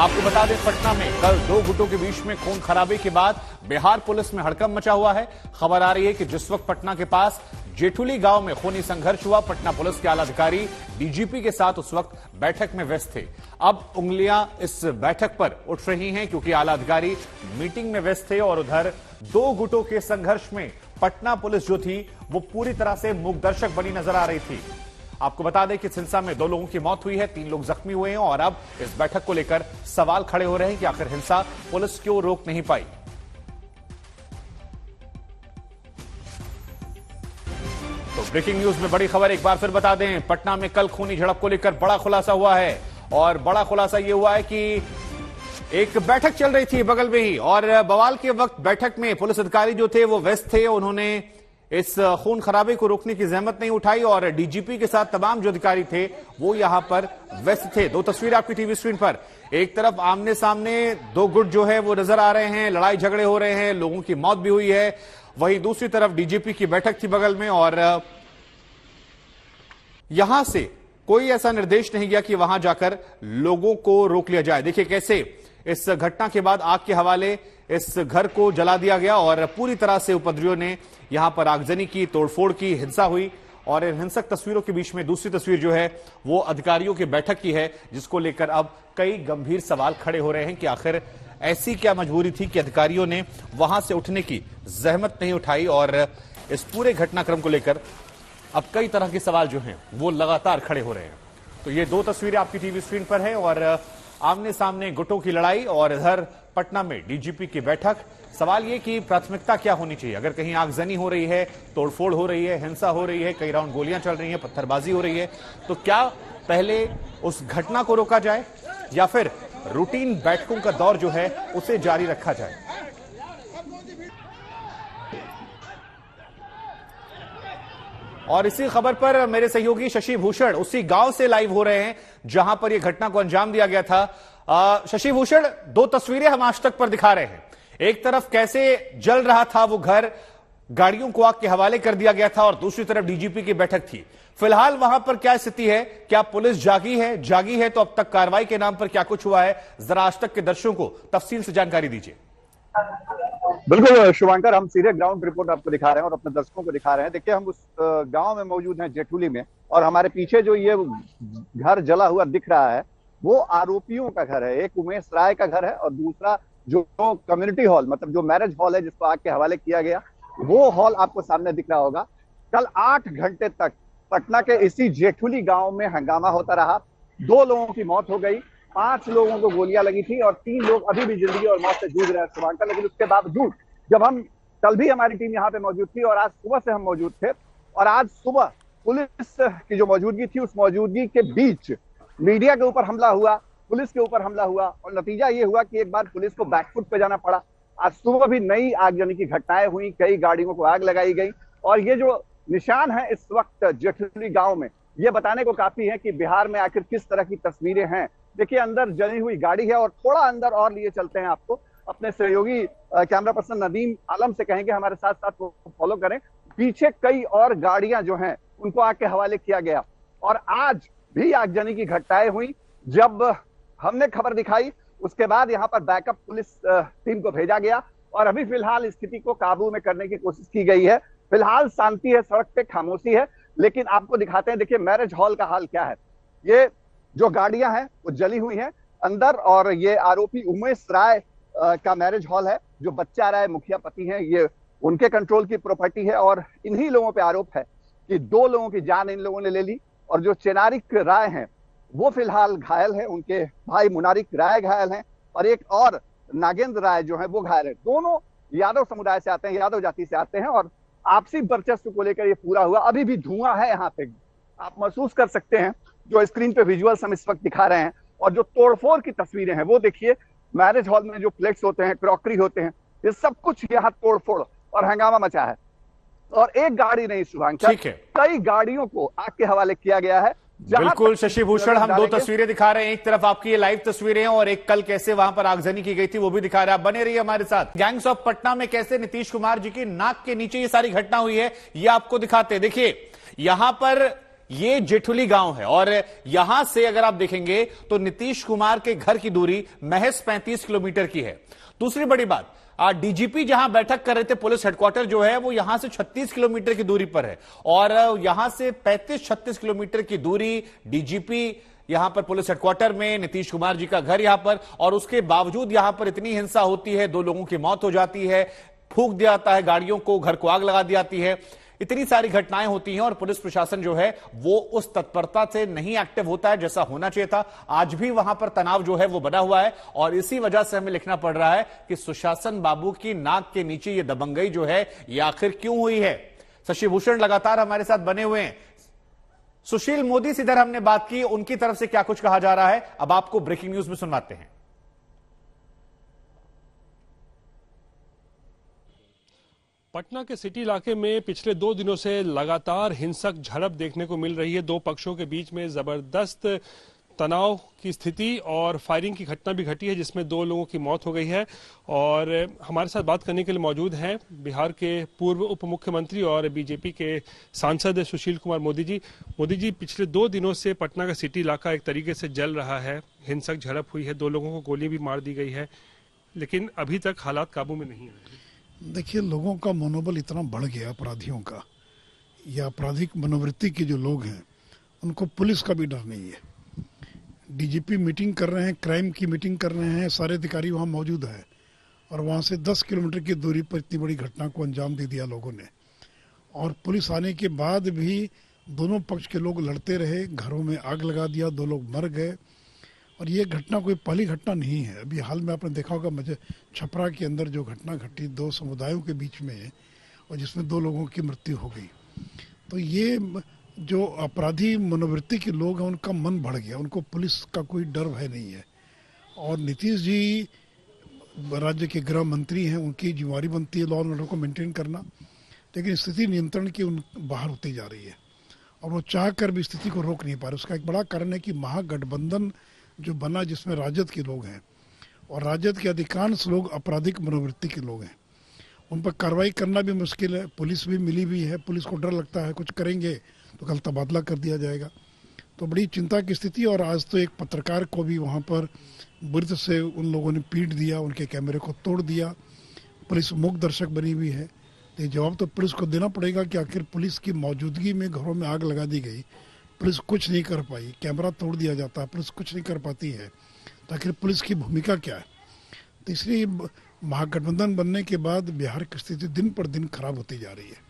आपको बता दें, पटना में कल दो गुटों के बीच में खून खराबे के बाद बिहार पुलिस में हड़कंप मचा हुआ है। खबर आ रही है कि जिस वक्त पटना के पास जेठुली गांव में खूनी संघर्ष हुआ, पटना पुलिस के आला अधिकारी डीजीपी के साथ उस वक्त बैठक में व्यस्त थे। अब उंगलियां इस बैठक पर उठ रही हैं क्योंकि आला अधिकारी मीटिंग में व्यस्त थे और उधर दो गुटों के संघर्ष में पटना पुलिस जो थी वो पूरी तरह से मूकदर्शक बनी नजर आ रही थी। आपको बता दें कि इस हिंसा में 2 लोगों की मौत हुई है, 3 लोग जख्मी हुए हैं और अब इस बैठक को लेकर सवाल खड़े हो रहे हैं कि आखिर हिंसा पुलिस क्यों रोक नहीं पाई। तो ब्रेकिंग न्यूज में बड़ी खबर एक बार फिर बता दें, पटना में कल खूनी झड़प को लेकर बड़ा खुलासा हुआ है और बड़ा खुलासा यह हुआ है कि एक बैठक चल रही थी बगल में ही और बवाल के वक्त बैठक में पुलिस अधिकारी जो थे वो व्यस्त थे। उन्होंने इस खून खराबे को रोकने की जहमत नहीं उठाई और डीजीपी के साथ तमाम जो अधिकारी थे वो यहां पर व्यस्त थे। 2 तस्वीरें आपकी टीवी स्क्रीन पर, एक तरफ आमने सामने 2 गुट जो है वो नजर आ रहे हैं, लड़ाई झगड़े हो रहे हैं, लोगों की मौत भी हुई है। वहीं दूसरी तरफ डीजीपी की बैठक थी बगल में और यहां से कोई ऐसा निर्देश नहीं गया कि वहां जाकर लोगों को रोक लिया जाए। देखिए कैसे इस घटना के बाद आग के हवाले इस घर को जला दिया गया और पूरी तरह से उपद्रवियों ने यहां पर आगजनी की, तोड़फोड़ की, हिंसा हुई। और इन हिंसक तस्वीरों के बीच में दूसरी तस्वीर जो है वो अधिकारियों की बैठक की है, जिसको लेकर अब कई गंभीर सवाल खड़े हो रहे हैं कि आखिर ऐसी क्या मजबूरी थी कि अधिकारियों ने वहां से उठने की जहमत नहीं उठाई। और इस पूरे घटनाक्रम को लेकर अब कई तरह के सवाल जो हैं वो लगातार खड़े हो रहे हैं। तो ये 2 तस्वीरें आपकी टीवी स्क्रीन पर है और आमने सामने गुटों की लड़ाई और इधर पटना में डीजीपी की बैठक। सवाल ये कि प्राथमिकता क्या होनी चाहिए? अगर कहीं आगजनी हो रही है, तोड़फोड़ हो रही है, हिंसा हो रही है, कई राउंड गोलियां चल रही हैं, पत्थरबाजी हो रही है, तो क्या पहले उस घटना को रोका जाए या फिर रूटीन बैठकों का दौर जो है उसे जारी रखा जाए? और इसी खबर पर मेरे सहयोगी शशि भूषण उसी गांव से लाइव हो रहे हैं जहां पर यह घटना को अंजाम दिया गया था। शशि भूषण, 2 तस्वीरें हम आज तक पर दिखा रहे हैं। एक तरफ कैसे जल रहा था वो घर, गाड़ियों को आग के हवाले कर दिया गया था और दूसरी तरफ डीजीपी की बैठक थी। फिलहाल वहां पर क्या स्थिति है? क्या पुलिस जागी है? जागी है तो अब तक कार्रवाई के नाम पर क्या कुछ हुआ है? जरा आज तक के दर्शकों को तफसील से जानकारी दीजिए। बिल्कुल शुभांकर, हम सीधे ग्राउंड रिपोर्ट आपको दिखा रहे हैं और अपने दर्शकों को दिखा रहे हैं। देखिए, हम उस गांव में मौजूद हैं जेठुली में और हमारे पीछे जो ये घर जला हुआ दिख रहा है वो आरोपियों का घर है। एक उमेश राय का घर है और दूसरा जो कम्युनिटी हॉल, मतलब जो मैरिज हॉल है जिसको आग के हवाले किया गया, वो हॉल आपको सामने दिख रहा होगा। कल 8 घंटे तक पटना के इसी जेठुली गांव में हंगामा होता रहा। 2 लोगों की मौत हो गई, 5 लोगों को गोलियां लगी थी और 3 लोग अभी भी जिंदगी और मौत से जूझ रहे हैं शुभांकर। लेकिन उसके बावजूद जब हम कल भी हमारी टीम यहाँ पे मौजूद थी और आज सुबह से हम मौजूद थे और आज सुबह पुलिस की जो मौजूदगी थी उस मौजूदगी के बीच मीडिया के ऊपर हमला हुआ, पुलिस के ऊपर हमला हुआ और नतीजा ये हुआ कि एक बार पुलिस को बैकफुट पे जाना पड़ा। आज सुबह भी नई आगजनी की घटनाएं हुई, कई गाड़ियों को आग लगाई गई और ये जो निशान है इस वक्त जेठुली गांव में, ये बताने को काफी है कि बिहार में आखिर किस तरह की तस्वीरें हैं। देखिए, अंदर जली हुई गाड़ी है और थोड़ा अंदर और लिए चलते हैं आपको। अपने सहयोगी कैमरा पर्सन नदीम आलम से कहेंगे हमारे साथ साथ वो फॉलो करें। पीछे कई और गाड़ियां जो हैं उनको आग के हवाले किया गया और आज भी आगजनी की घटनाएं हुई। जब हमने खबर दिखाई उसके बाद यहाँ पर बैकअप पुलिस टीम को भेजा गया और अभी फिलहाल स्थिति को काबू में करने की कोशिश की गई है। फिलहाल शांति है, सड़क पे खामोशी है, लेकिन आपको दिखाते हैं। देखिए मैरिज हॉल का हाल क्या है। ये जो गाड़ियां हैं वो जली हुई हैं अंदर और ये आरोपी उमेश राय का मैरिज हॉल है। जो बच्चा राय मुखिया पति हैं, ये उनके कंट्रोल की प्रॉपर्टी है और इन्हीं लोगों पे आरोप है कि 2 लोगों की जान इन लोगों ने ले ली और जो चेनारिक राय हैं वो फिलहाल घायल है, उनके भाई मुनारिक राय घायल हैं और एक और नागेंद्र राय जो है वो घायल है। दोनों यादव समुदाय से आते हैं, यादव जाति से आते हैं और आपसी वर्चस्व को लेकर ये पूरा हुआ। अभी भी धुआं है यहाँ पे, आप महसूस कर सकते हैं जो स्क्रीन पे विजुअल्स हम इस वक्त दिखा रहे हैं। और जो तोड़फोड़ की तस्वीरें हैं वो देखिए, मैरिज हॉल में जो प्लेट्स होते हैं, क्रॉकरी होते हैं, ये सब कुछ यहाँ तोड़फोड़ और हंगामा मचा है। और एक गाड़ी नहीं शुभांकर, कई गाड़ियों को आग के हवाले किया गया है। बिल्कुल शशि भूषण, हम 2 तस्वीरें दिखा रहे हैं। एक तरफ आपकी ये लाइव तस्वीरें हैं और एक कल कैसे वहां पर आगजनी की गई थी वो भी दिखा रहे हैं। आप बने रहिए हमारे साथ। गैंग्स ऑफ पटना में कैसे नीतीश कुमार जी की नाक के नीचे ये सारी घटना हुई है ये आपको दिखाते हैं। देखिए यहां पर ये जेठुली गांव है और यहां से अगर आप देखेंगे तो नीतीश कुमार के घर की दूरी महज 35 किलोमीटर की है। दूसरी बड़ी बात, डीजीपी जहां बैठक कर रहे थे, पुलिस हेडक्वार्टर जो है वो यहां से 36 किलोमीटर की दूरी पर है और यहां से 35-36 किलोमीटर की दूरी डीजीपी यहां पर पुलिस हेडक्वार्टर में, नीतीश कुमार जी का घर यहां पर, और उसके बावजूद यहां पर इतनी हिंसा होती है, 2 लोगों की मौत हो जाती है, फूंक दिया जाता है गाड़ियों को, घर को आग लगा दी जाती है, इतनी सारी घटनाएं होती हैं और पुलिस प्रशासन जो है वो उस तत्परता से नहीं एक्टिव होता है जैसा होना चाहिए था। आज भी वहां पर तनाव जो है वो बना हुआ है और इसी वजह से हमें लिखना पड़ रहा है कि सुशासन बाबू की नाक के नीचे ये दबंगई जो है ये आखिर क्यों हुई है। शशि भूषण लगातार हमारे साथ बने हुए हैं। सुशील मोदी से इधर हमने बात की, उनकी तरफ से क्या कुछ कहा जा रहा है, अब आपको ब्रेकिंग न्यूज में सुनवाते हैं। पटना के सिटी इलाके में पिछले 2 दिनों से लगातार हिंसक झड़प देखने को मिल रही है। 2 पक्षों के बीच में जबरदस्त तनाव की स्थिति और फायरिंग की घटना भी घटी है जिसमें 2 लोगों की मौत हो गई है। और हमारे साथ बात करने के लिए मौजूद हैं बिहार के पूर्व उप मुख्यमंत्री और बीजेपी के सांसद सुशील कुमार मोदी जी। मोदी जी, पिछले 2 दिनों से पटना का सिटी इलाका एक तरीके से जल रहा है, हिंसक झड़प हुई है, 2 लोगों को गोली भी मार दी गई है, लेकिन अभी तक हालात काबू में नहीं आए। देखिए, लोगों का मनोबल इतना बढ़ गया, अपराधियों का या आपराधिक मनोवृत्ति के जो लोग हैं उनको पुलिस का भी डर नहीं है। डीजीपी मीटिंग कर रहे हैं, क्राइम की मीटिंग कर रहे हैं, सारे अधिकारी वहाँ मौजूद हैं और वहाँ से 10 किलोमीटर की दूरी पर इतनी बड़ी घटना को अंजाम दे दिया लोगों ने। और पुलिस आने के बाद भी दोनों पक्ष के लोग लड़ते रहे, घरों में आग लगा दिया, 2 लोग मर गए। और ये घटना कोई पहली घटना नहीं है। अभी हाल में आपने देखा होगा मुझे छपरा के अंदर जो घटना घटी 2 समुदायों के बीच में और जिसमें 2 लोगों की मृत्यु हो गई। तो ये जो अपराधी मनोवृत्ति के लोग हैं उनका मन बढ़ गया, उनको पुलिस का कोई डर भय नहीं है। और नीतीश जी राज्य के गृह मंत्री हैं, उनकी जिम्मेवारी बनती है लॉ एंड ऑर्डर को मेंटेन करना, लेकिन स्थिति नियंत्रण की बाहर होती जा रही है और वो चाह कर भी स्थिति को रोक नहीं पा रहे। उसका एक बड़ा कारण है कि महागठबंधन जो बना जिसमें राजद के लोग हैं और राजद के अधिकांश लोग आपराधिक मनोवृत्ति के लोग हैं, उन पर कार्रवाई करना भी मुश्किल है। पुलिस भी मिली हुई है, पुलिस को डर लगता है कुछ करेंगे तो कल तबादला कर दिया जाएगा। तो बड़ी चिंता की स्थिति। और आज तो एक पत्रकार को भी वहाँ पर बुरी से उन लोगों ने पीट दिया, उनके कैमरे को तोड़ दिया। पुलिस मूक दर्शक बनी हुई है। तो जवाब तो पुलिस को देना पड़ेगा कि आखिर पुलिस की मौजूदगी में घरों में आग लगा दी गई, पुलिस कुछ नहीं कर पाई, कैमरा तोड़ दिया जाता है, पुलिस कुछ नहीं कर पाती है, तो आखिर पुलिस की भूमिका क्या है। तो इसलिए महागठबंधन बनने के बाद बिहार की स्थिति दिन पर दिन खराब होती जा रही है।